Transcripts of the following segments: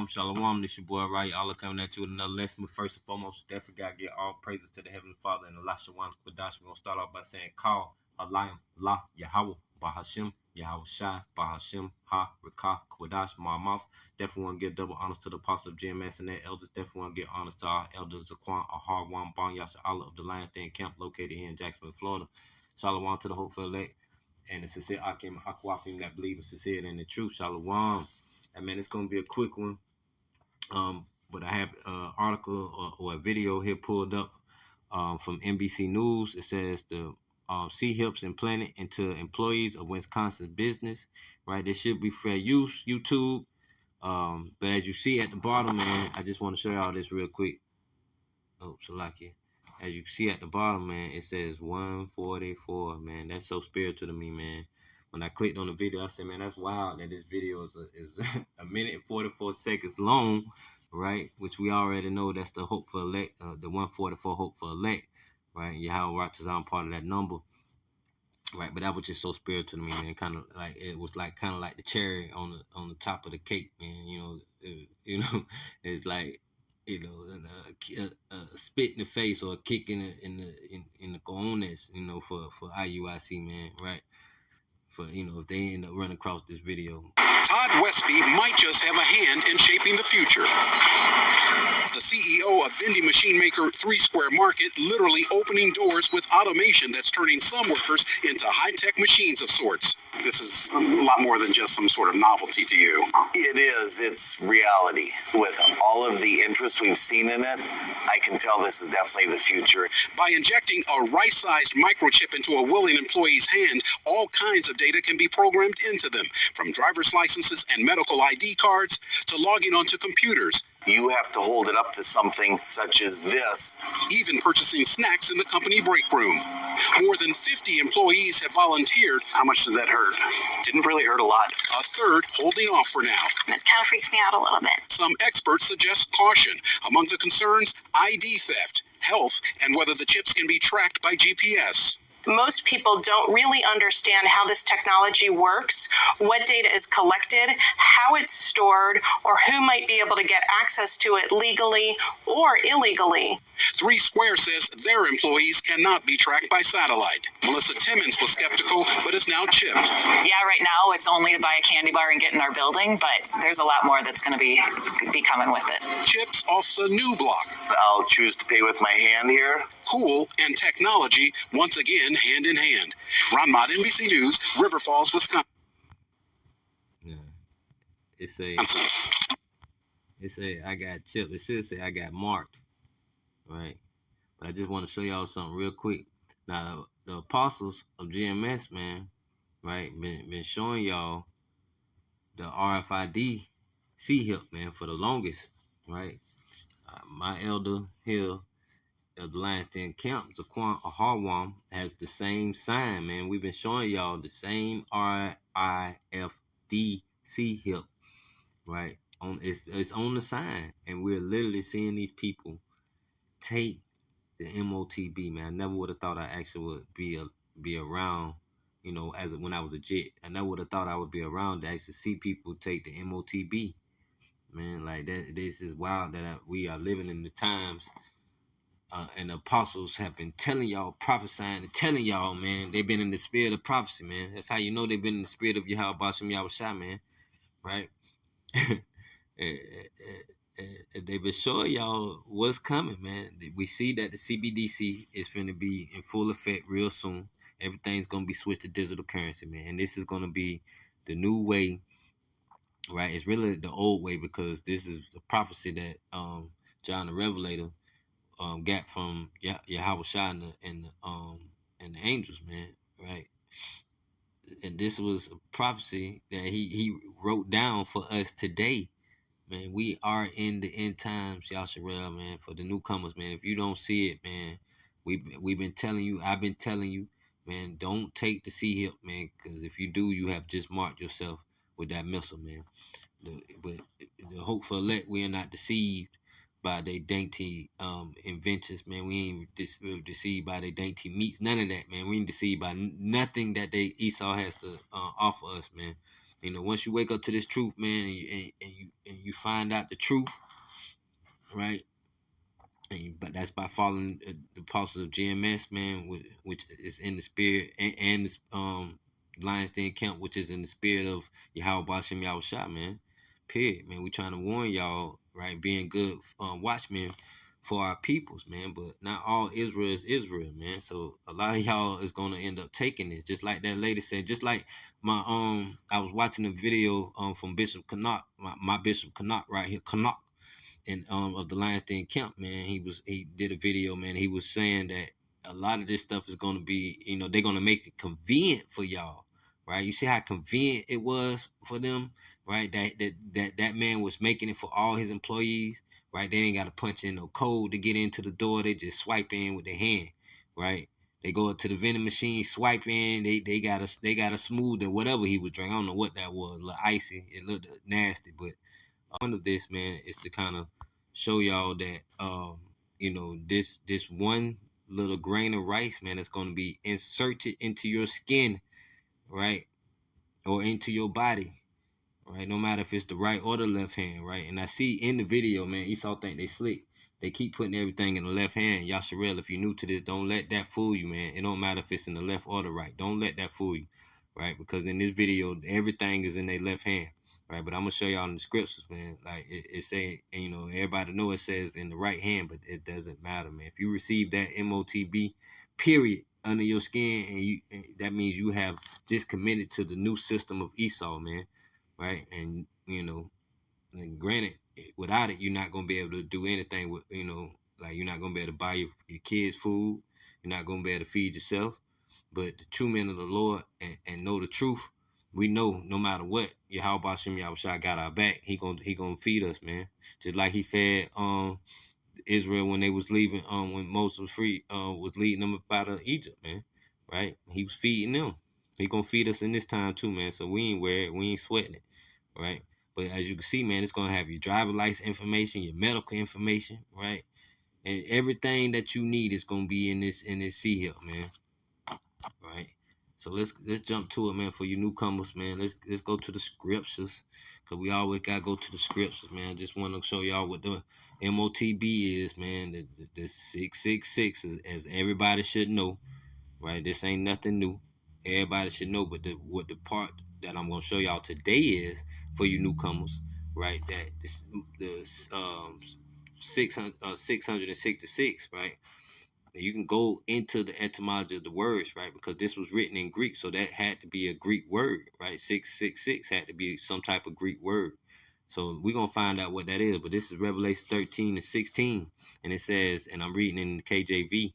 Shalom. This your boy, right? I'll coming at you with another lesson. But first and foremost, definitely got to give all praises to the Heavenly Father and Allah Shawan Qadash. We're going to start off by saying, Call, Alayim, La, Yahweh, Bahashim, Yahweh Shai, Bahashim, Ha, Rakah, Qadash, Ma'amaf. Definitely want to give double honors to the apostle of GMS and their elders. Definitely want to give honors to our elders, Zaquan, Ahar, Wan, Bon, Yasha Allah of the Lions Den Camp, located here in Jacksonville, Florida. Shalom to the hopeful elect and the sincere Akim Akwafim that believe in sincerity and the truth. Shalom. And man, it's going to be a quick one. But I have an article or a video here pulled up from NBC News. It says the C-HIPs implanted into employees of Wisconsin business. Right, this should be fair use, YouTube. But as you see at the bottom, man, I just want to show y'all this real quick. Oh, Salaki. As you see at the bottom, man, it says 144. Man, that's so spiritual to me, man. When I clicked on the video, I said, man, that's wild that this video is a minute and 44 seconds long, right? Which we already know that's the hope for elect, the 144 hope for elect, right? Yahweh Ratazan part of that number, right? But that was just so spiritual to me, man. Kind of like it was like kind of like the cherry on the top of the cake, man. It's like, a spit in the face or a kick in the cojones, for IUIC, man, right? For if they end up running across this video. Todd Westby might just have a hand in shaping the future. The CEO of vending machine maker 3 Square Market literally opening doors with automation that's turning some workers into high-tech machines of sorts. This is a lot more than just some sort of novelty to you. It is. It's reality. With all of the interest we've seen in it, I can tell this is definitely the future. By injecting a rice-sized microchip into a willing employee's hand, all kinds of data can be programmed into them, from driver's licenses and medical ID cards to logging onto computers. You have to hold it up to something such as this. Even purchasing snacks in the company break room. More than 50 employees have volunteered. How much did that hurt? Didn't really hurt a lot. A third holding off for now. And it kind of freaks me out a little bit. Some experts suggest caution. Among the concerns, ID theft, health, and whether the chips can be tracked by GPS. Most people don't really understand how this technology works, what data is collected, how it's stored, or who might be able to get access to it legally or illegally. 3 Square says their employees cannot be tracked by satellite. Melissa Timmons was skeptical, but is now chipped. Yeah, right now it's only to buy a candy bar and get in our building, but there's a lot more that's going to be coming with it. Chips off the new block. I'll choose to pay with my hand here. Cool and technology, once again, hand in hand. Ron Mott, NBC News, River Falls, Wisconsin. Yeah. It say I got chipped. It should say I got marked. Right, but I just want to show y'all something real quick. Now, the apostles of GMS, man, right, been showing y'all the R.F.I.D. C-HIP, man, for the longest, right? My elder here of the Lions Den Camp, Zaquan Aharwam, has the same sign, man. We've been showing y'all the same R.I.F.D. C-HIP, right? It's on the sign, and we're literally seeing these people take the MOTB, man. I never would have thought I actually would be around, when I was a jet. I never would have thought I would be around to actually see people take the MOTB, man. Like that, this is wild that we are living in the times, and the apostles have been telling y'all, prophesying and telling y'all, man. They've been in the spirit of prophecy, man. That's how you know they've been in the spirit of Yahweh Basham Yahweh Shai, man. Right? They've been showing y'all what's coming, man. We see that the CBDC is finna be in full effect real soon. Everything's gonna be switched to digital currency, man. And this is gonna be the new way, right? It's really the old way because this is the prophecy that John the Revelator got from Yahweh Shai and the angels, man, right? And this was a prophecy that he wrote down for us today. Man, we are in the end times, Yasharel, man, for the newcomers, man. If you don't see it, man, we've been telling you, I've been telling you, man, don't take the C-HIP, man, because if you do, you have just marked yourself with that missile, man. But the hope for elect, we are not deceived by their dainty inventions, man. We ain't deceived by their dainty meats, none of that, man. We ain't deceived by nothing that Esau has to offer us, man. You know, once you wake up to this truth, man, and you find out the truth, right? But that's by following the apostles of GMS, man, which is in the spirit, and this Lions Den Camp, which is in the spirit of Yahweh Bashem Yahushua, man. Period, man. We trying to warn y'all, right? Being good watchmen for our peoples, man. But not all Israel is Israel, man. So a lot of y'all is gonna end up taking this, just like that lady said. Just like my I was watching a video from Bishop Canuck, my Bishop Canuck right here, Canuck, and of the Lions Den Camp, man. He did a video, man. He was saying that a lot of this stuff is gonna be, you know, they're gonna make it convenient for y'all, right? You see how convenient it was for them, right? That man was making it for all his employees, right? They ain't gotta punch in no code to get into the door. They just swipe in with their hand, right? They go up to the vending machine, swipe in. They got a smooth or whatever he was drinking. I don't know what that was, a little icy. It looked nasty, but point of this, man, is to kind of show y'all that you know, this one little grain of rice, man, that's going to be inserted into your skin, right, or into your body, right? No matter if it's the right or the left hand, right? And I see in the video, man, Esau think they slick. They keep putting everything in the left hand. Yasharel, if you're new to this, don't let that fool you, man. It don't matter if it's in the left or the right. Don't let that fool you, right? Because in this video, everything is in their left hand, right? But I'm gonna show y'all in the scriptures, man. Like it say, you know, everybody know it says in the right hand, but it doesn't matter, man. If you receive that MOTB, period, under your skin, and that means you have just committed to the new system of Esau, man, right? And you know, and granted, without it, you're not gonna be able to do anything with, you know, like you're not gonna be able to buy your kids food. You're not gonna be able to feed yourself. But the true men of the Lord and know the truth, we know no matter what, Yahweh Bashem Yahushua got our back. He gonna feed us, man. Just like he fed Israel when they was leaving, when Moses was free, was leading them up out of Egypt, man. Right? He was feeding them. He gonna feed us in this time too, man. So we ain't worried, we ain't sweating it, right? But as you can see, man, it's gonna have your driver license information, your medical information, right? And everything that you need is gonna be in this C here, man. Right. So let's jump to it, man. For you newcomers, man, let's go to the scriptures, cause we always gotta go to the scriptures, man. I just want to show y'all what the MOTB is, man. The 666, as everybody should know, right? This ain't nothing new. Everybody should know, but what the part that I'm gonna show y'all today is for you newcomers, right? That the 666, right? You can go into the etymology of the words, right? Because this was written in Greek, so that had to be a Greek word, right? 666 had to be some type of Greek word. So we're gonna find out what that is. But this is Revelation 13:16, and it says, and I'm reading in the KJV,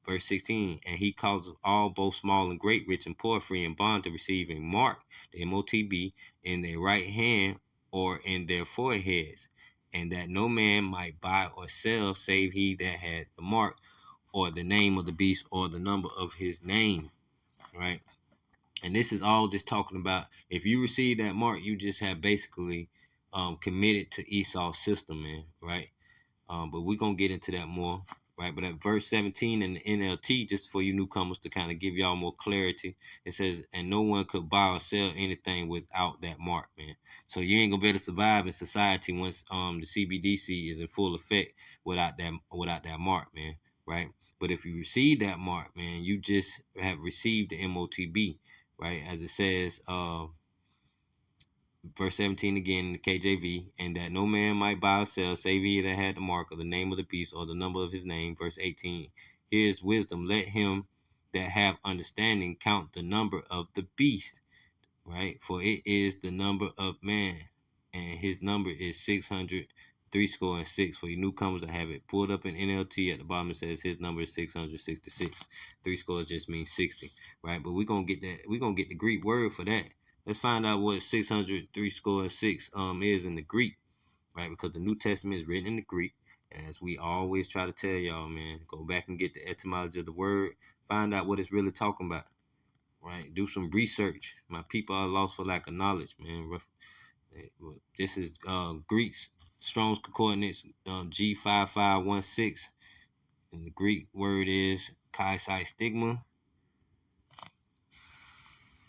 verse 16, and he causes all, both small and great, rich and poor, free and bond, to receive a mark, the MOTB, in their right hand or in their foreheads, and that no man might buy or sell save he that had the mark, or the name of the beast, or the number of his name, right? And this is all just talking about, if you receive that mark, you just have basically committed to Esau's system, man, right? But we're going to get into that more, right? But at verse 17 in the NLT, just for you newcomers to kind of give y'all more clarity, it says, and no one could buy or sell anything without that mark, man. So you ain't going to be able to survive in society once the CBDC is in full effect without that mark, man, right? But if you receive that mark, man, you just have received the MOTB, right? As it says, verse 17 again in the KJV, and that no man might buy or sell save he that had the mark of the name of the beast or the number of his name. Verse 18, here is wisdom. Let him that have understanding count the number of the beast, right? For it is the number of man, and his number is 666. For you newcomers, I have it pulled up in NLT. At the bottom it says his number is 666. 3 just means 60, right? But we're gonna get the Greek word for that. Let's find out what 666 is in the Greek, right? Because the New Testament is written in the Greek. And as we always try to tell y'all, man, go back and get the etymology of the word, find out what it's really talking about, right? Do some research. My people are lost for lack of knowledge, man. This is Greek's Strong's Concordance, G5516, and the Greek word is kai stigma.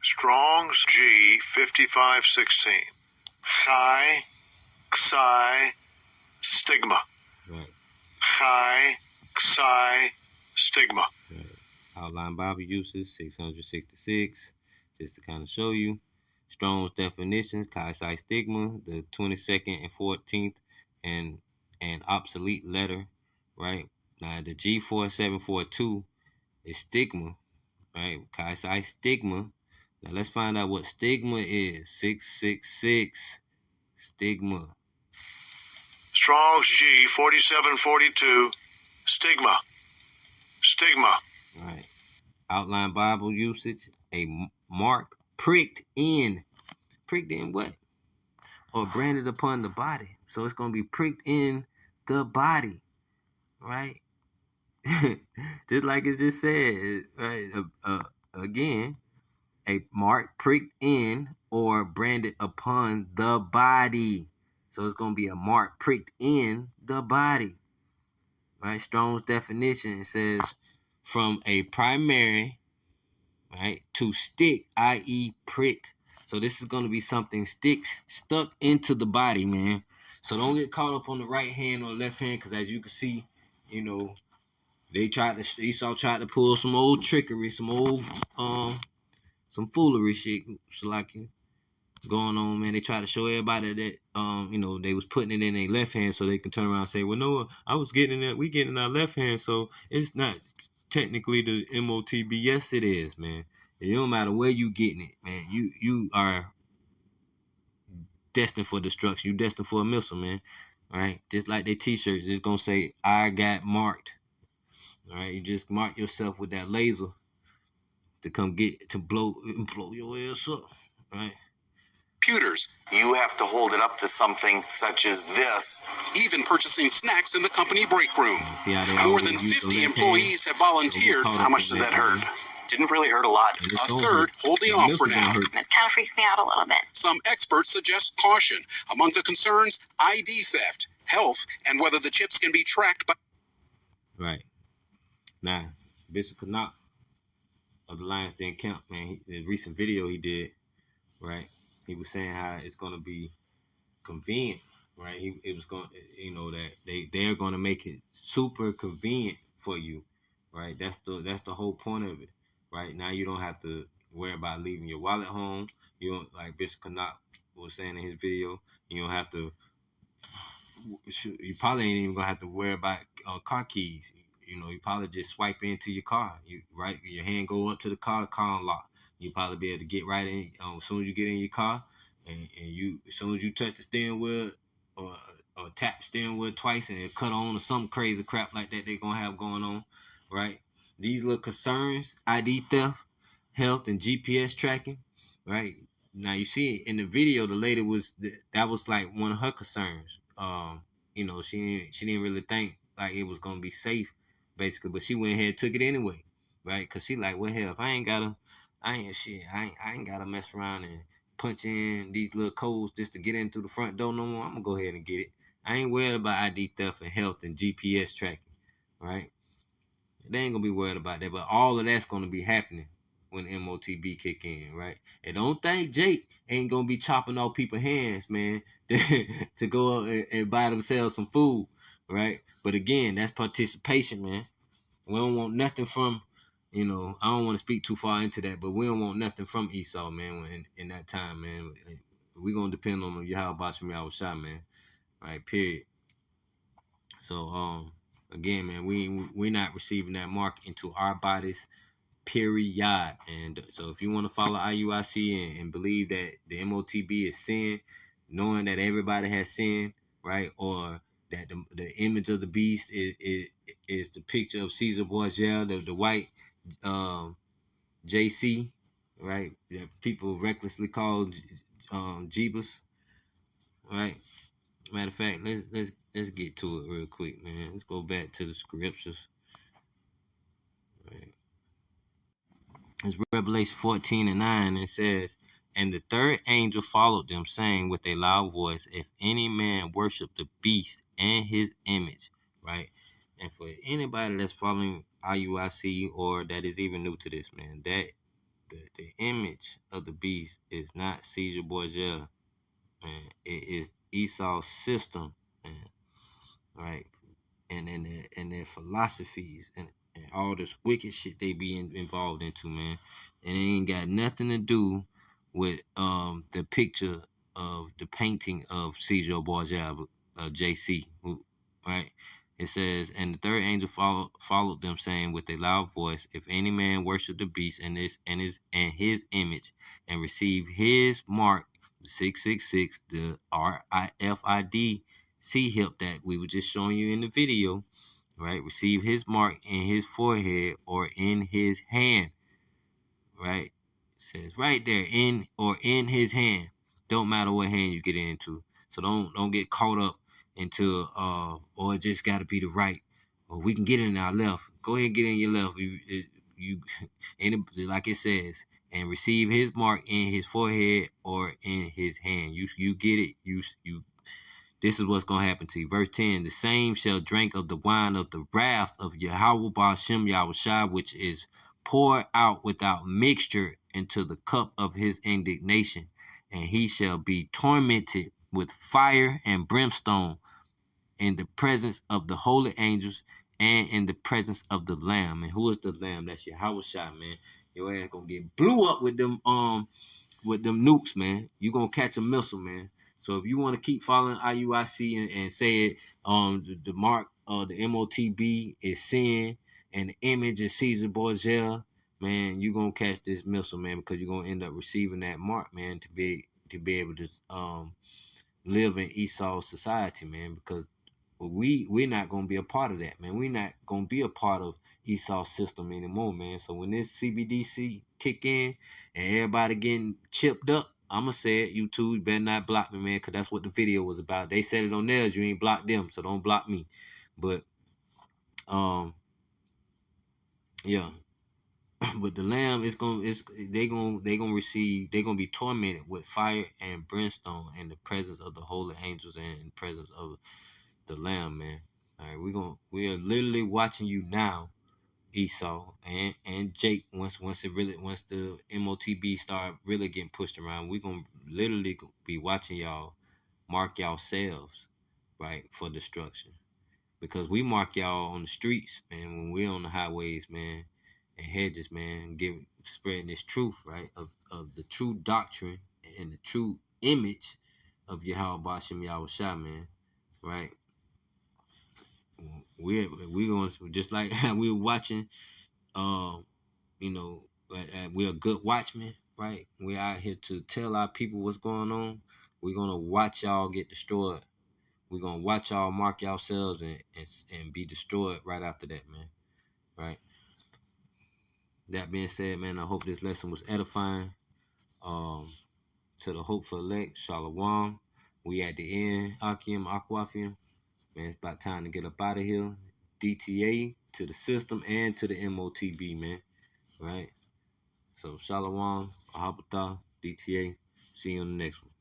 Strong's G 5516. Chi, Xi, stigma. Right. Chi, Xi, stigma. Right. Outline Bible uses 666. Just to kind of show you. Strong's definitions, chi stigma, the 22nd and 14th and obsolete letter, right? Now the G4742 is stigma, right? Chi stigma. Now let's find out what stigma is. 666 stigma. Strong's G 4742. Stigma. Stigma. Right. Outline Bible usage, a mark pricked in what? Or branded upon the body. So it's going to be pricked in the body, right? Just like it just said, right? Again, a mark pricked in or branded upon the body. So it's going to be a mark pricked in the body, right? Strong's definition says from a primary, right, to stick, i.e. prick. So this is going to be something stuck into the body, man. So don't get caught up on the right hand or left hand, because as you can see, you know, Esau tried to pull some old trickery, some old some foolery shit, like going on, man. They tried to show everybody that you know, they was putting it in their left hand so they can turn around and say, well, no, I was getting it, we getting our left hand, so it's not technically the MOTB. Yes, it is, man. It don't matter where you getting it, man. You are destined for destruction. You destined for a missile, man. All right, just like they t-shirts, it's gonna say I got marked. All right, you just mark yourself with that laser to come get to blow your ass up. All right. Computers, You have to hold it up to something such as this. even purchasing snacks in the company break room. See how they More always than use the 50 left hand? employees have volunteered. How much did that hurt? Didn't really hurt a lot. A third holding off for now. It kind of freaks me out a little bit. Some experts suggest caution. Among the concerns, ID theft, health, and whether the chips can be tracked by. Right. Now, Bishop Canuck of the Lions Den Camp, man, the recent video he did, right? He was saying how it's going to be convenient, right? It was going, you know, that they're going to make it super convenient for you, right? That's the whole point of it, right? Now you don't have to worry about leaving your wallet home. You don't, like Bishop Canuck was saying in his video, you don't have to. You probably ain't even gonna have to worry about car keys. You know, you probably just swipe into your car. Your hand go up to the car unlock. You probably be able to get right in as soon as you get in your car, and you as soon as you touch the steering wheel or tap the steering wheel twice and it cut on or some crazy crap like that they're gonna have going on, right? These little concerns, ID theft, health, and GPS tracking, right? Now you see in the video, the lady that was like one of her concerns. You know, she didn't really think like it was gonna be safe, basically, but she went ahead and took it anyway, right? Cause she like, well, hell, if I ain't gotta mess around and punch in these little codes just to get in through the front door no more. I'm gonna go ahead and get it. I ain't worried about ID theft and health and GPS tracking, right? They ain't gonna be worried about that, but all of that's gonna be happening when MOTB kick in, right? And don't think Jake ain't gonna be chopping off people's hands, man, to go up and buy themselves some food, right? But again, that's participation, man. We don't want nothing from, you know, I don't want to speak too far into that, but we don't want nothing from Esau, man, in that time, man. We're gonna depend on Yahweh Basham Yahushua, man. Right, period. So again, man, we're not receiving that mark into our bodies, period. And so if you want to follow IUIC and believe that the MOTB is sin, knowing that everybody has sinned, right? Or that the image of the beast is the picture of Caesar Borgia, the white JC, right? That people recklessly call Jeebus, right? Matter of fact, let's get to it real quick, man. Let's go back to the scriptures. Right. It's Revelation 14:9. It says, and the third angel followed them, saying with a loud voice, if any man worship the beast and his image, right? And for anybody that's following IUIC or that is even new to this, man, that the image of the beast is not Caesar Borgia, man. It is Esau's system, man. Right, and their philosophies and all this wicked shit they be involved into, man. And it ain't got nothing to do with the picture of the painting of Caesar Borgia, JC, right? It says, and the third angel followed them, saying with a loud voice, if any man worship the beast and his image, and receive his mark, the 666, the R.I.F.I.D. hip that we were just showing you in the video, right? Receive his mark in his forehead or in his hand, right? It says right there, in his hand. Don't matter what hand you get into. So don't get caught up into or it just got to be the right, or we can get in our left. Go ahead and get in your left. You like it says, and receive his mark in his forehead or in his hand. You get it. You This is what's going to happen to you. Verse 10, the same shall drink of the wine of the wrath of Yahweh Ba'ashem Yahushua, which is poured out without mixture into the cup of his indignation. And he shall be tormented with fire and brimstone in the presence of the holy angels and in the presence of the Lamb. And who is the Lamb? That's Yahushua, man. Your ass going to get blew up with them nukes, man. You going to catch a missile, man. So if you want to keep following IUIC and say it, the mark of the MOTB is sin and the image is Caesar Borgia, man, you're gonna catch this missile, man, because you're gonna end up receiving that mark, man, to be able to live in Esau's society, man, because we're not gonna be a part of that, man. We're not gonna be a part of Esau's system anymore, man. So when this CBDC kick in and everybody getting chipped up, I'ma say it, YouTube, you better not block me, man, because that's what the video was about. They said it on theirs, you ain't blocked them, so don't block me. But yeah. But the Lamb they gonna be tormented with fire and brimstone in the presence of the holy angels and in the presence of the Lamb, man. All right, we are literally watching you now, Esau and Jake. Once the MOTB start really getting pushed around, we're gonna literally be watching y'all mark yourselves, right, for destruction. Because we mark y'all on the streets, man, when we're on the highways, man, and hedges, man, spreading this truth, right, of the true doctrine and the true image of Yahweh Ba'ashem Yahushua, man, right? We gonna, just like we were watching, you know, we're a good watchman, right? We're out here to tell our people what's going on. We're gonna watch y'all get destroyed. We're gonna watch y'all mark yourselves and be destroyed right after that, man. Right. That being said, man, I hope this lesson was edifying. To the hopeful elect, Shalom. We at the end, Akim, Aquafium. Man, it's about time to get up out of here. DTA to the system and to the MOTB, man. Right? So, Shalom, Ahabata, DTA. See you on the next one.